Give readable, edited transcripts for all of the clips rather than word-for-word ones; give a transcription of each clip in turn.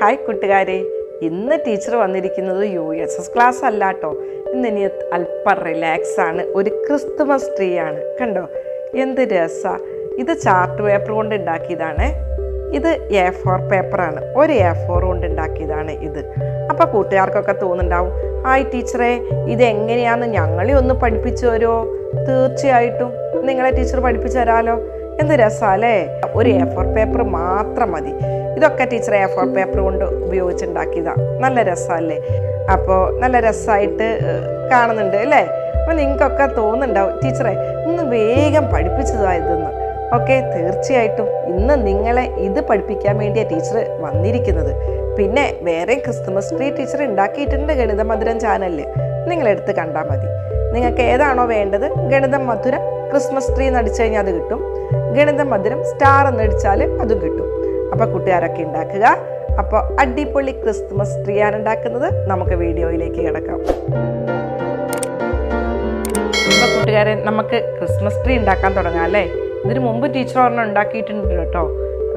Hi കൂട്ടുകാരെ, ഇന്ന് teacher വന്നിരിക്കുന്നത് USS ക്ലാസ് അല്ല കേട്ടോ. ഇനി അല്പം റിലാക്സ് ആണ്. ഒരു ക്രിസ്തുമസ് ട്രീ ആണ്. കണ്ടോ എന്ത് രസമാണ്. ഇത് ചാർട്ട് പേപ്പർ കൊണ്ട് ഉണ്ടാക്കിയതാണ്. ഇത് A4 പേപ്പറാണ്. ഒരു A4 കൊണ്ട് ഉണ്ടാക്കിയതാണ് ഇത്. അപ്പോൾ കൂട്ടുകാർക്കൊക്കെ തോന്നുന്നുണ്ടാവും, ഹായ് ടീച്ചറെ, ഇതെങ്ങനെയാണെന്ന് ഞങ്ങളെ ഒന്ന് പഠിപ്പിച്ചു തരുമോ? തീർച്ചയായിട്ടും നിങ്ങളെ ടീച്ചർ പഠിപ്പിച്ചു തരാമല്ലോ. എന്ത് രസമല്ലേ. ഒരു A4 പേപ്പർ മാത്രം മതി. ഇതൊക്കെ ടീച്ചർ A4 പേപ്പർ കൊണ്ട് ഉപയോഗിച്ചുണ്ടാക്കിയതാണ്. നല്ല രസമല്ലേ. അപ്പോൾ നല്ല രസമായിട്ട് കാണുന്നുണ്ട് അല്ലേ. അപ്പോൾ നിങ്ങൾക്കൊക്കെ തോന്നുന്നുണ്ടാവും, ടീച്ചറെ ഒന്ന് വേഗം പഠിപ്പിച്ചതായതെന്ന്. ഓക്കെ, തീർച്ചയായിട്ടും ഇന്ന് നിങ്ങളെ ഇത് പഠിപ്പിക്കാൻ വേണ്ടിയാണ് ടീച്ചർ വന്നിരിക്കുന്നത്. പിന്നെ വേറെ ക്രിസ്തുമസ് ട്രീ ടീച്ചർ ഉണ്ടാക്കിയിട്ടുണ്ട് ഗണിത മധുരം ചാനലിൽ. നിങ്ങളെടുത്ത് കണ്ടാൽ മതി. നിങ്ങൾക്ക് ഏതാണോ വേണ്ടത്, ഗണിതം മധുരം ക്രിസ്മസ് ട്രീ എന്ന് അടിച്ചു കഴിഞ്ഞാൽ അത് കിട്ടും. ഗണിതം മധുരം സ്റ്റാർ എന്ന് അടിച്ചാൽ അതും കിട്ടും. അപ്പോൾ കൂട്ടുകാരൊക്കെ ഉണ്ടാക്കുക. അപ്പോൾ അടിപൊളി ക്രിസ്തുമസ് ട്രീ ആണ് ഉണ്ടാക്കുന്നത്. നമുക്ക് വീഡിയോയിലേക്ക് കിടക്കാം. അപ്പോൾ കൂട്ടുകാരെ, നമുക്ക് ക്രിസ്മസ് ട്രീ ഉണ്ടാക്കാൻ തുടങ്ങാം അല്ലേ. ഇതിന് മുമ്പ് ടീച്ചർ ഒരെണ്ണം ഉണ്ടാക്കിയിട്ടുണ്ട് കേട്ടോ.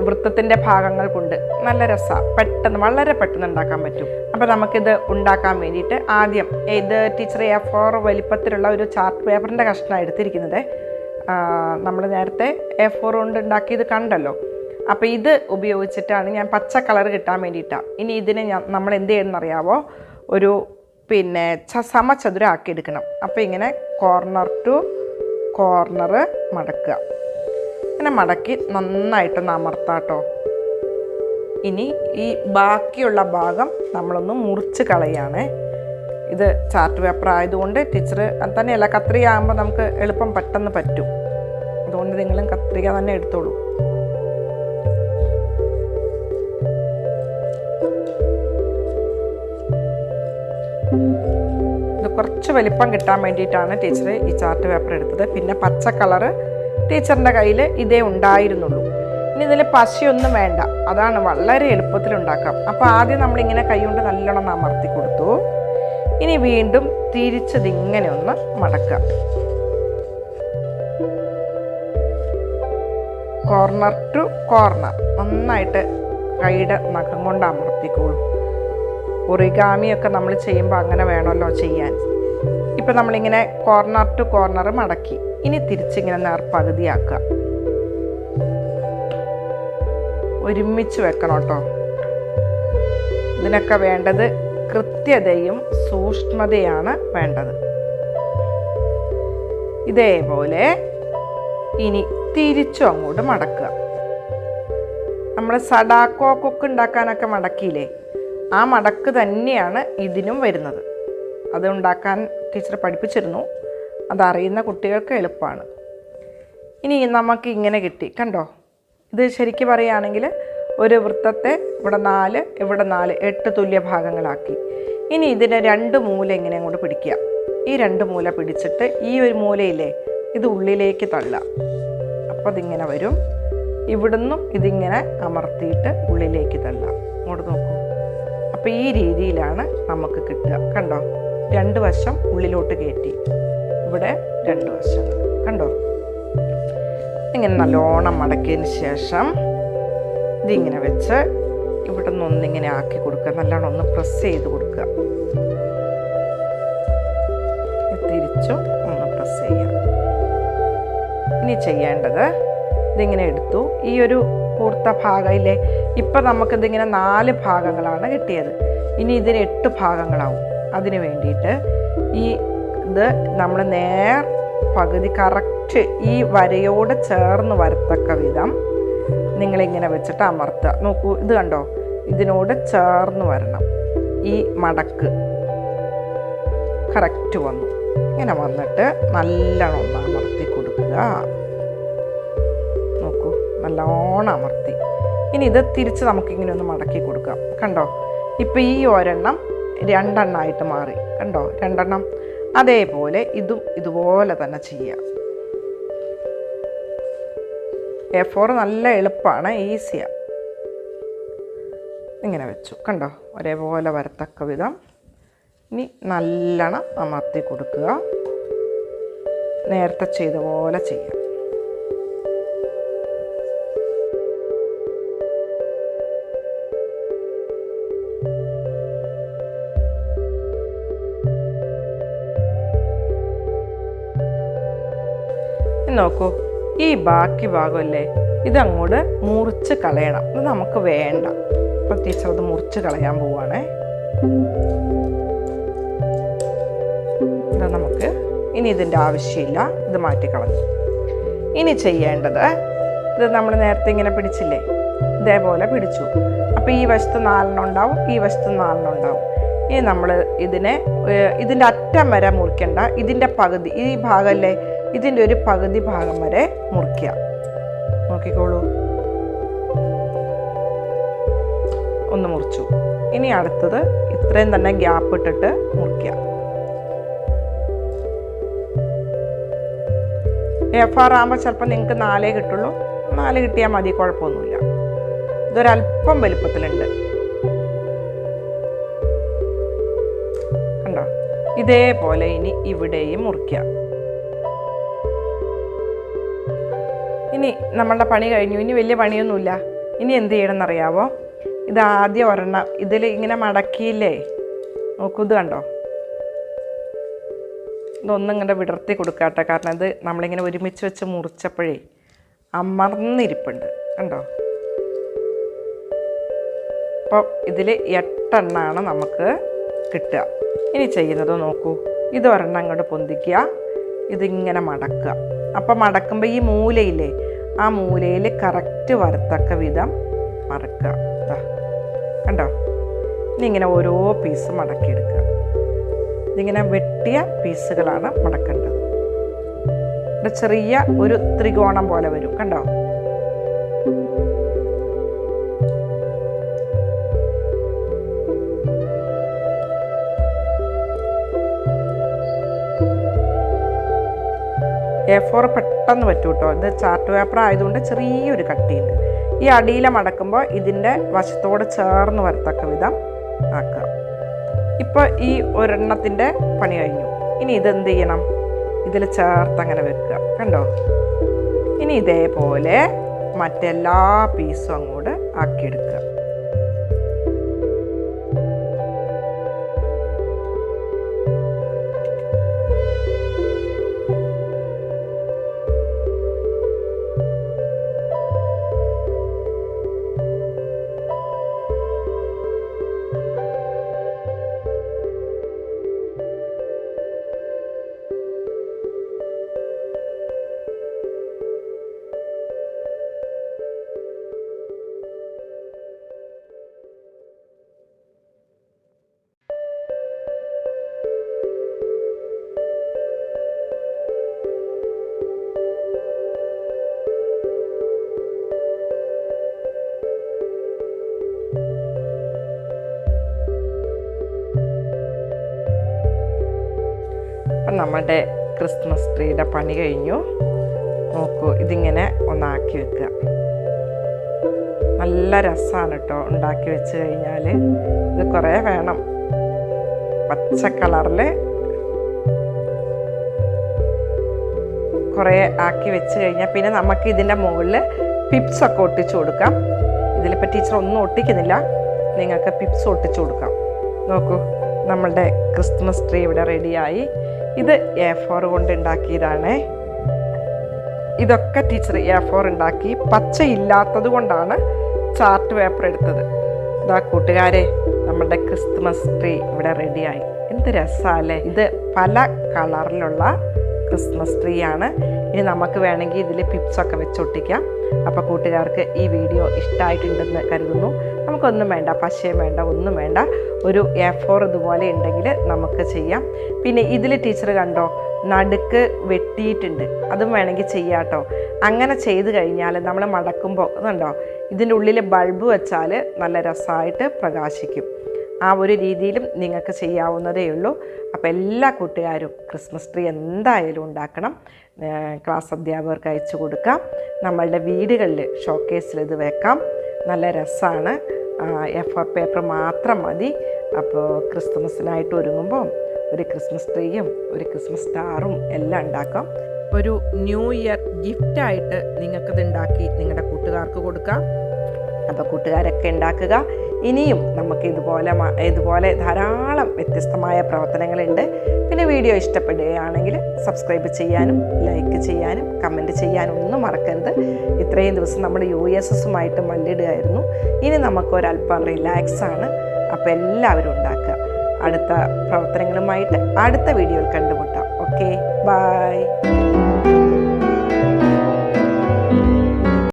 വൃത്തത്തിൻ്റെ ഭാഗങ്ങൾ കൊണ്ട് നല്ല രസമാണ്. പെട്ടെന്ന്, വളരെ പെട്ടെന്ന് ഉണ്ടാക്കാൻ പറ്റും. അപ്പോൾ നമുക്കിത് ഉണ്ടാക്കാൻ വേണ്ടിയിട്ട് ആദ്യം ഇത് ടീച്ചർ A4 വലിപ്പത്തിലുള്ള ഒരു ചാർട്ട് പേപ്പറിൻ്റെ കഷ്ണമാണ് എടുത്തിരിക്കുന്നത്. നമ്മൾ നേരത്തെ A4 കൊണ്ട് ഉണ്ടാക്കിയത് കണ്ടല്ലോ. അപ്പോൾ ഇത് ഉപയോഗിച്ചിട്ടാണ് ഞാൻ പച്ച കളർ കിട്ടാൻ വേണ്ടിയിട്ടാണ്. ഇനി ഇതിനെ നമ്മൾ എന്ത് ചെയ്യണമെന്നറിയാവോ, ഒരു സമചതുരം ആക്കി എടുക്കണം. അപ്പോൾ ഇങ്ങനെ കോർണർ ടു കോർണർ മടക്കുക. ഇങ്ങനെ മടക്കി നന്നായിട്ടൊന്ന് അമർത്താട്ടോ. ഇനി ഈ ബാക്കിയുള്ള ഭാഗം നമ്മളൊന്ന് മുറിച്ച് കളയാണ്. ഇത് ചാർട്ട് പേപ്പർ ആയതുകൊണ്ട് ടീച്ചർ തന്നെയല്ല, കത്രിക ആകുമ്പോൾ നമുക്ക് എളുപ്പം പെട്ടെന്ന് പറ്റും. അതുകൊണ്ട് നിങ്ങളും കത്രിക തന്നെ എടുത്തോളൂ. ഇത് കുറച്ച് വലിപ്പം കിട്ടാൻ വേണ്ടിയിട്ടാണ് ടീച്ചർ ഈ ചാർട്ട് പേപ്പർ എടുത്തത്. പിന്നെ പച്ച കളറ് ടീച്ചറിൻ്റെ കയ്യിൽ ഇതേ ഉണ്ടായിരുന്നുള്ളൂ. ഇനി ഇതിൽ പശയൊന്നും വേണ്ട. അതാണ് വളരെ എളുപ്പത്തിൽ ഉണ്ടാക്കാം. അപ്പോൾ ആദ്യം നമ്മളിങ്ങനെ കൈ കൊണ്ട് നല്ലോണം അമർത്തി കൊടുത്തു. ഇനി വീണ്ടും തിരിച്ചതിങ്ങനെ ഒന്ന് മടക്കുക. കോർണർ ടു കോർണർ നന്നായിട്ട് കൈയുടെ നഖം കൊണ്ട് അമർത്തിക്കോളൂ. ഒറിഗാമിയൊക്കെ നമ്മൾ ചെയ്യുമ്പോൾ അങ്ങനെ വേണമല്ലോ ചെയ്യാൻ. ഇപ്പം നമ്മളിങ്ങനെ കോർണർ ടു കോർണർ മടക്കി. ഇനി തിരിച്ചിങ്ങനെ നേർപകുതിയാക്കുക. ഒരുമിച്ച് വെക്കണം കേട്ടോ. ഇതിനൊക്കെ വേണ്ടത് കൃത്യതയും സൂക്ഷ്മതയാണ് വേണ്ടത്. ഇതേപോലെ ഇനി തിരിച്ചും അങ്ങോട്ട് മടക്കുക. നമ്മൾ സഡാക്കോ കൊക്ക് ഉണ്ടാക്കാനൊക്കെ മടക്കിയില്ലേ, ആ മടക്ക് തന്നെയാണ് ഇതിനും വരുന്നത്. അത് ഉണ്ടാക്കാൻ ടീച്ചർ പഠിപ്പിച്ചിരുന്നു. അതറിയുന്ന കുട്ടികൾക്ക് എളുപ്പമാണ്. ഇനി നമുക്ക് ഇങ്ങനെ കിട്ടി കണ്ടോ. ഇത് ശരിക്കും പറയുകയാണെങ്കിൽ ഒരു വൃത്തത്തെ ഇവിടെ 4, ഇവിടെ 4, 8 തുല്യ ഭാഗങ്ങളാക്കി. ഇനി ഇതിനെ 2 മൂല ഇങ്ങനെ അങ്ങോട്ട് പിടിക്കുക. ഈ 2 മൂല പിടിച്ചിട്ട് ഈ ഒരു മൂലയില്ലേ, ഇത് ഉള്ളിലേക്ക് തള്ളുക. അപ്പോൾ അതിങ്ങനെ വരും. ഇവിടുന്നും ഇതിങ്ങനെ അമർത്തിയിട്ട് ഉള്ളിലേക്ക് തള്ളുക. അങ്ങോട്ട് നോക്കൂ. അപ്പോൾ ഈ രീതിയിലാണ് നമുക്ക് കിട്ടുക. കണ്ടോ, 2 വശം ഉള്ളിലോട്ട് കയറ്റി, ഇവിടെ 2 വശം കണ്ടോ. ഇങ്ങനെ നല്ലോണം മടക്കിയതിന് ശേഷം ഇതിങ്ങനെ വെച്ച് ഇവിടെ നിന്ന് ഒന്നിങ്ങനെ ആക്കി കൊടുക്കുക. നല്ലോണം ഒന്ന് പ്രസ് ചെയ്ത് കൊടുക്കുക. തിരിച്ചും ഒന്ന് പ്രസ് ചെയ്യുക. ഇനി ചെയ്യേണ്ടത് ഇതിങ്ങനെ എടുത്തു. ഈ ഒരു കൂർത്ത ഭാഗമില്ലേ, ഇപ്പം നമുക്കിതിങ്ങനെ 4 ഭാഗങ്ങളാണ് കിട്ടിയത്. ഇനി ഇതിന് 8 ഭാഗങ്ങളാവും. അതിന് വേണ്ടിയിട്ട് ഇത് നമ്മൾ പകുതി കറക്റ്റ് ഈ വരയോട് ചേർന്ന് വരത്തക്ക വിധം നിങ്ങളിങ്ങനെ വെച്ചിട്ട് അമർത്തുക. നോക്കൂ, ഇത് കണ്ടോ, ഇതിനോട് ചേർന്ന് വരണം. ഈ മടക്ക് കറക്റ്റ് വന്നു. ഇങ്ങനെ വന്നിട്ട് നല്ലോണം ഒന്ന് അമർത്തി കൊടുക്കുക. നോക്കൂ, നല്ലോണം അമർത്തി. ഇനി ഇത് തിരിച്ച് നമുക്കിങ്ങനെ ഒന്ന് മടക്കി കൊടുക്കാം. കണ്ടോ, ഇപ്പം ഈ ഒരെണ്ണം 2 എണ്ണമായിട്ട് മാറി. കണ്ടോ, 2 എണ്ണം. അതേപോലെ ഇതും ഇതുപോലെ തന്നെ ചെയ്യാം. A4 നല്ല എളുപ്പമാണ്, ഈസിയാണ്. ഇങ്ങനെ വെച്ചു. കണ്ടോ, ഒരേപോലെ വരത്തക്ക വിധം. ഇനി നല്ലോണം അമർത്തി കൊടുക്കുക. നേരത്തെ ചെയ്ത പോലെ ചെയ്യാം. നോക്കൂ, ഈ ബാക്കി ഭാഗമല്ലേ ഇതങ്ങോട്ട് മുറിച്ച് കളയണം. ഇത് നമുക്ക് വേണ്ട. അപ്പോൾ ടീച്ചർ അത് മുറിച്ച് കളയാൻ പോവുകയാണേ. ഇത് നമുക്ക് ഇനി ഇതിൻ്റെ ആവശ്യമില്ല, ഇത് മാറ്റിക്കളഞ്ഞു. ഇനി ചെയ്യേണ്ടത്, ഇത് നമ്മൾ നേരത്തെ ഇങ്ങനെ പിടിച്ചില്ലേ, ഇതേപോലെ പിടിച്ചു. അപ്പോൾ ഈ വശത്ത് 4 ഉണ്ടാവും, ഈ വശത്ത് 4 ഉണ്ടാവും. ഇനി നമ്മൾ ഇതിൻ്റെ അറ്റം വരെ മുറിക്കണ്ട, ഇതിൻ്റെ പകുതി, ഈ ഭാഗമല്ലേ, ഇതിൻ്റെ ഒരു പകുതി ഭാഗം വരെ മുറിക്കുക. നോക്കിക്കോളൂ, ഒന്ന് മുറിച്ചു. ഇനി അടുത്തത് ഇത്രയും തന്നെ ഗ്യാപ്പ് ഇട്ടിട്ട് മുറിക്കുക. A4 ആകുമ്പോൾ ചിലപ്പോൾ നിങ്ങൾക്ക് 4 കിട്ടുള്ളൂ. 4 കിട്ടിയാൽ മതി, കുഴപ്പമൊന്നുമില്ല. ഇതൊരല്പം വലുപ്പത്തിലുണ്ട്, കണ്ടോ? ഇതേപോലെ ഇനി ഇവിടെയും മുറിക്കുക. ഇനി നമ്മളുടെ പണി കഴിഞ്ഞു. ഇനി വലിയ പണിയൊന്നുമില്ല. ഇനി എന്ത് ചെയ്യണമെന്നറിയാവോ? ഇതാദ്യം ഒരെണ്ണം ഇതിൽ ഇങ്ങനെ മടക്കിയില്ലേ, നോക്കൂ, ഇത് കണ്ടോ? ഇതൊന്നും ഇങ്ങനെ വിടർത്തി കൊടുക്കാട്ടെ, കാരണം ഇത് നമ്മളിങ്ങനെ ഒരുമിച്ച് വെച്ച് മുറിച്ചപ്പോഴേ അമർന്നിരിപ്പുണ്ട്, കണ്ടോ? അപ്പോൾ ഇതിൽ 8 എണ്ണമാണ് നമുക്ക് കിട്ടുക. ഇനി ചെയ്യുന്നത് നോക്കൂ, ഇത് ഒരെണ്ണം അങ്ങോട്ട് പൊന്തിക്കുക, ഇതിങ്ങനെ മടക്കുക. അപ്പം മടക്കുമ്പോൾ ഈ മൂലയില്ലേ, ആ മൂലയിൽ കറക്റ്റ് വരത്തക്ക വിധം മടക്കുക. കണ്ടോ? ഇനി ഇങ്ങനെ ഓരോ പീസ് മടക്കിയെടുക്കുക. ഇതിങ്ങനെ വെട്ടിയ പീസുകളാണ് മടക്കേണ്ടത്. ഇവിടെ ചെറിയ ഒരു ത്രികോണം പോലെ വരും, കണ്ടോ? A4 പെട്ടെന്ന് പറ്റും കേട്ടോ. ഇത് ചാർട്ട് പേപ്പർ ആയതുകൊണ്ട് ചെറിയൊരു കട്ടിയുണ്ട്. ഈ അടിയിലെ മടക്കുമ്പോൾ ഇതിൻ്റെ വശത്തോട് ചേർന്ന് വരത്തക്ക വിധം ആക്കുക. ഇപ്പോൾ ഈ ഒരെണ്ണത്തിൻ്റെ പണി കഴിഞ്ഞു. ഇനി ഇതെന്ത് ചെയ്യണം? ഇതിൽ ചേർത്ത് അങ്ങനെ വെക്കുക, കണ്ടോ? ഇനി ഇതേപോലെ മറ്റെല്ലാ പീസും അങ്ങോട്ട് ആക്കിയെടുക്കുക. അപ്പം നമ്മുടെ ക്രിസ്മസ് ട്രീയുടെ പണി കഴിഞ്ഞു. നോക്കൂ, ഇതിങ്ങനെ ഒന്നാക്കി വെക്കുക. നല്ല രസമാണ് കേട്ടോ ഉണ്ടാക്കി വെച്ച് കഴിഞ്ഞാൽ. ഇത് കുറേ വേണം. പച്ച കളറിൽ കുറേ ആക്കി വെച്ച് കഴിഞ്ഞാൽ പിന്നെ നമുക്ക് ഇതിൻ്റെ മുകളിൽ പിപ്സൊക്കെ ഒട്ടിച്ചു കൊടുക്കാം. ഇതിലിപ്പോൾ ടീച്ചർ ഒന്നും ഒട്ടിക്കുന്നില്ല, നിങ്ങൾക്ക് പിപ്സ് ഒട്ടിച്ചു കൊടുക്കാം. നോക്കൂ, നമ്മളുടെ ക്രിസ്മസ് ട്രീ ഇവിടെ റെഡിയായി. ഇത് A4 കൊണ്ട് ഉണ്ടാക്കിയതാണ്. ഇതൊക്കെ ടീച്ചർ A4 ഉണ്ടാക്കി. പച്ച ഇല്ലാത്തത് കൊണ്ടാണ് ചാർട്ട് പേപ്പർ എടുത്തത്. ഇതാ കൂട്ടുകാരെ, നമ്മളുടെ ക്രിസ്മസ് ട്രീ ഇവിടെ റെഡിയായി. എന്ത് രസമല്ലേ! ഇത് പല കളറിലുള്ള ക്രിസ്മസ് ട്രീ ആണ്. ഇനി നമുക്ക് വേണമെങ്കിൽ ഇതിൽ പിപ്സൊക്കെ വെച്ചൊട്ടിക്കാം. അപ്പോൾ കൂട്ടുകാർക്ക് ഈ വീഡിയോ ഇഷ്ടമായിട്ടുണ്ടെന്ന് കരുതുന്നു. നമുക്കൊന്നും വേണ്ട, പശയും വേണ്ട, ഒന്നും വേണ്ട. ഒരു A4 ഇതുപോലെ ഉണ്ടെങ്കിൽ നമുക്ക് ചെയ്യാം. പിന്നെ ഇതിൽ ടീച്ചർ കണ്ടോ, നടുക്ക് വെട്ടിയിട്ടുണ്ട്. അതും വേണമെങ്കിൽ ചെയ്യാം കേട്ടോ. അങ്ങനെ ചെയ്ത് കഴിഞ്ഞാൽ നമ്മൾ മടക്കുമ്പോൾ കണ്ടോ, ഇതിൻ്റെ ഉള്ളിൽ ബൾബ് വെച്ചാൽ നല്ല രസമായിട്ട് പ്രകാശിക്കും. ആ ഒരു രീതിയിലും നിങ്ങൾക്ക് ചെയ്യാവുന്നതേ ഉള്ളൂ. അപ്പോൾ എല്ലാ കൂട്ടുകാരും ക്രിസ്മസ് ട്രീ എന്തായാലും ഉണ്ടാക്കണം. ക്ലാസ് അധ്യാപകർക്ക് അയച്ചു കൊടുക്കാം. നമ്മളുടെ വീടുകളിൽ ഷോക്കേസിൽ ഇത് വെക്കാം. നല്ല രസമാണ്. A4 പേപ്പർ മാത്രം മതി. അപ്പോൾ ക്രിസ്മസിനായിട്ട് ഒരുങ്ങുമ്പോൾ ഒരു ക്രിസ്മസ് ട്രീയും ഒരു ക്രിസ്മസ് സ്റ്റാറും എല്ലാം ഉണ്ടാക്കാം. ഒരു ന്യൂ ഇയർ ഗിഫ്റ്റായിട്ട് നിങ്ങൾക്കത് ഉണ്ടാക്കി നിങ്ങളുടെ കൂട്ടുകാർക്ക് കൊടുക്കാം. അപ്പോൾ കൂട്ടുകാരൊക്കെ ഉണ്ടാക്കുക. ഇനിയും നമുക്ക് ഇതുപോലെ ധാരാളം വ്യത്യസ്തമായ പ്രവർത്തനങ്ങളുണ്ട്. പിന്നെ വീഡിയോ ഇഷ്ടപ്പെടുകയാണെങ്കിൽ സബ്സ്ക്രൈബ് ചെയ്യാനും ലൈക്ക് ചെയ്യാനും കമൻറ്റ് ചെയ്യാനും ഒന്നും മറക്കരുത്. ഇത്രയും ദിവസം നമ്മൾ USSുമായിട്ട് മല്ലിടുകയായിരുന്നു. ഇനി നമുക്കൊരല്പം റിലാക്സാണ്. അപ്പോൾ എല്ലാവരും ഉണ്ടാക്കുക. അടുത്ത പ്രവർത്തനങ്ങളുമായിട്ട് അടുത്ത വീഡിയോയിൽ കണ്ടുമുട്ടാം. Okay, by.